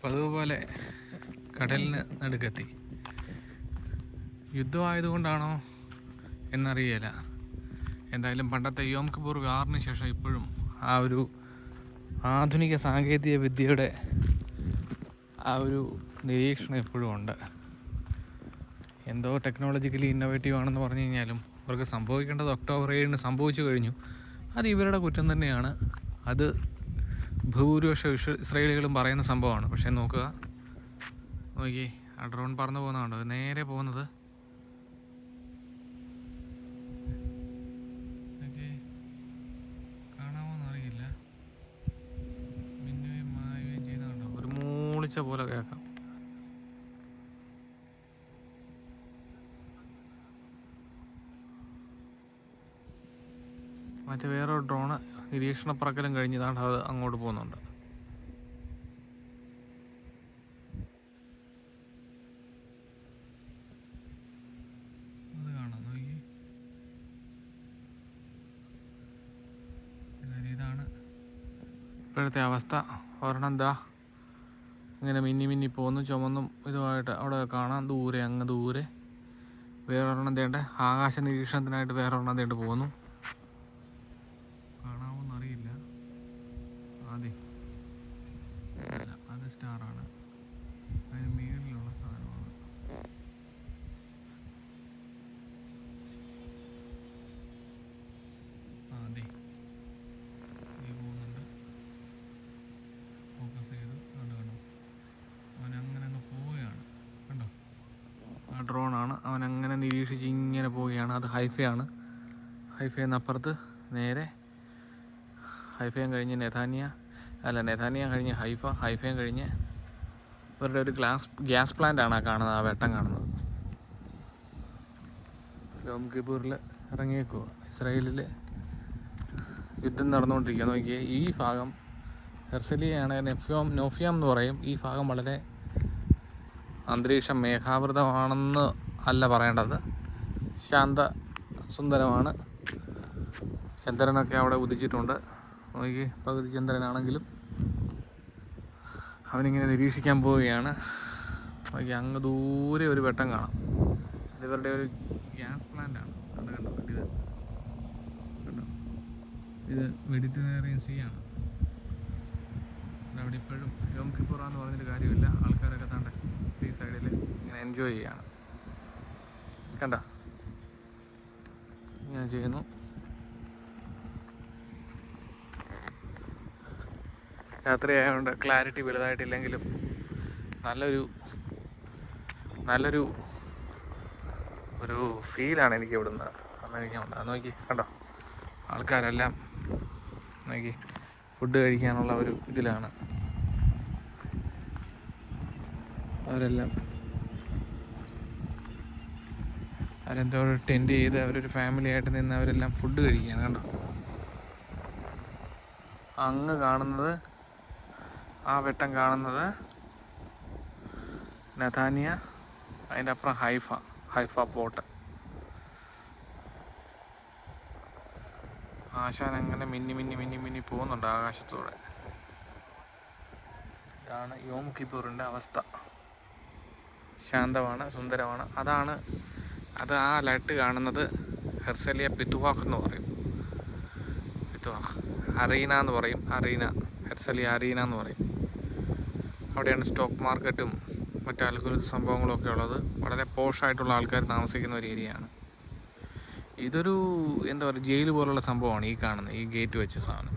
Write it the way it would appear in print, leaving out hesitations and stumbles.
പതിവുപോലെ കടലിന് നടുക്കെത്തി. യുദ്ധമായതുകൊണ്ടാണോ എന്നറിയില്ല. എന്തായാലും പണ്ടത്തെ യോം കിപ്പൂർ വാറിന് ശേഷം ഇപ്പോഴും ആ ഒരു ആധുനിക സാങ്കേതിക വിദ്യയുടെ ആ ഒരു നിരീക്ഷണം ഇപ്പോഴും ഉണ്ട്. എന്തോ ടെക്നോളജിക്കലി ഇന്നോവേറ്റീവ് ആണെന്ന് പറഞ്ഞു കഴിഞ്ഞാലും അവർക്ക് സംഭവിക്കേണ്ടത് ഒക്ടോബർ 7 സംഭവിച്ചു കഴിഞ്ഞു. അത് ഇവരുടെ കുറ്റം തന്നെയാണ്. അത് ഭൂരിപക്ഷ ഇസ്രായേലികളും പറയുന്ന സംഭവമാണ്. പക്ഷേ നോക്കി ആ ഡ്രോൺ പറന്നു പോകുന്നതുണ്ടോ? നേരെ പോകുന്നത് കാണാമോന്നറിയില്ല. മിന്നുകയും മായുകയും ചെയ്യുന്നതുണ്ടോ? ഒരു മൂളിച്ച പോലെ കേൾക്കാം. മറ്റേ വേറൊരു ഡ്രോണ് നിരീക്ഷണ പറക്കലും കഴിഞ്ഞതാണ്. അത് അങ്ങോട്ട് പോകുന്നുണ്ട്. അത് കാണാം, നോക്കി. ഇതാണ് ഇപ്പോഴത്തെ അവസ്ഥ. ഒരെണ്ണം എന്താ ഇങ്ങനെ മിന്നി പോകുന്നു, ചുമന്നും ഇതുമായിട്ട് അവിടെ കാണാം. ദൂരെ, അങ്ങ് ദൂരെ വേറൊരെണ്ണം തേണ്ട ആകാശ നിരീക്ഷണത്തിനായിട്ട് വേറൊരെണ്ണം തേണ്ട് പോകുന്നു. കാണാമോന്നറിയില്ല. അതെ, അല്ല, അത് സ്റ്റാറാണ്. അതിന് മേളിലുള്ള സാധനമാണ്. അതെ, പോകുന്നുണ്ട്. ഫോക്കസ് ചെയ്തു. കണ്ടോ, അവനങ്ങനെ അങ്ങ് പോവുകയാണ്. കണ്ടോ, ആ ഡ്രോണാണ്. അവനങ്ങനെ നിരീക്ഷിച്ച് ഇങ്ങനെ പോവുകയാണ്. അത് ഹൈഫയാണ്. ഹൈഫയെന്നപ്പുറത്ത് നേരെ ഹൈഫയും കഴിഞ്ഞ് നെഥാനിയ കഴിഞ്ഞ് ഹൈഫയും കഴിഞ്ഞ് ഇവരുടെ ഒരു ഗ്യാസ് പ്ലാന്റ് ആണ് കാണുന്നത്. ആ വെട്ടം കാണുന്നത് യോം കിപ്പൂറിൽ ഇറങ്ങിയേക്കുക. ഇസ്രായേലിൽ യുദ്ധം നടന്നുകൊണ്ടിരിക്കുക. നോക്കിയേ, ഈ ഭാഗം ഹെർസലിയാണ്, നോഫിയാം എന്ന് പറയും. ഈ ഭാഗം വളരെ അന്തരീക്ഷം മേഘാവൃതമാണെന്ന് അല്ല പറയേണ്ടത്, ശാന്ത സുന്ദരമാണ്. ചന്ദ്രനൊക്കെ അവിടെ ഉദിച്ചിട്ടുണ്ട്. നോക്കി, പകുതി ചന്ദ്രനാണെങ്കിലും അവനിങ്ങനെ നിരീക്ഷിക്കാൻ പോവുകയാണ്. നോക്കി, അങ്ങ് ദൂരെ ഒരു വെട്ടം കാണാം. ഇതിവരുടെ ഒരു ഗ്യാസ് പ്ലാന്റ് ആണ്. അത് കണ്ടോ, ഇത് മെഡിറ്ററേനിയൻ സീ ആണ്. അവിടെ ഇപ്പോഴും യോം കിപ്പൂർ എന്ന് പറഞ്ഞൊരു കാര്യമില്ല. ആൾക്കാരൊക്കെ താണ്ടെ സീ സൈഡിൽ ഇങ്ങനെ എൻജോയ് ചെയ്യാണ്. കണ്ടോ, ഇങ്ങനെ ചെയ്യുന്നു. രാത്രി ആയതുകൊണ്ട് ക്ലാരിറ്റി വലുതായിട്ടില്ലെങ്കിലും നല്ലൊരു ഒരു ഫീലാണ് എനിക്ക് ഇവിടുന്ന് വന്നു കഴിഞ്ഞാൽ ഉണ്ട്. അത് നോക്കി, കണ്ടോ, ആൾക്കാരെല്ലാം നോക്കി ഫുഡ് കഴിക്കാനുള്ള ഒരു ഇതിലാണ് അവരെല്ലാം. അവരെന്തോ ടെൻറ്റ് ചെയ്ത് അവരൊരു ഫാമിലി ആയിട്ട് നിന്ന് അവരെല്ലാം ഫുഡ് കഴിക്കുകയാണ്. കണ്ടോ, അങ്ങ് കാണുന്നത്, ആ വെട്ടം കാണുന്നത് നെഥാനിയ, അതിൻ്റെ അപ്പുറം ഹൈഫ പോർട്ട്. ആശാൻ അങ്ങനെ മിന്നി പോകുന്നുണ്ട് ആകാശത്തൂടെ. ഇതാണ് യോം കിപ്പൂറിൻ്റെ അവസ്ഥ. ശാന്തമാണ്, സുന്ദരമാണ്. അത് ആ ലൈറ്റ് കാണുന്നത് ഹെർസലിയ പിത്തുവാഖ് എന്ന് പറയും. അറീന എന്ന് പറയും. ഹെർസലിയ അറീന എന്ന് പറയും. അവിടെയാണ് സ്റ്റോക്ക് മാർക്കറ്റും മറ്റു അത്ഭുത സംഭവങ്ങളും ഒക്കെ ഉള്ളത്. വളരെ പോഷായിട്ടുള്ള ആൾക്കാർ താമസിക്കുന്ന ഒരു ഏരിയയാണ്. ഇതൊരു എന്താ പറയുക, ജയിൽ പോലുള്ള സംഭവമാണ് ഈ കാണുന്നത്, ഈ ഗേറ്റ് വെച്ച സാധനം.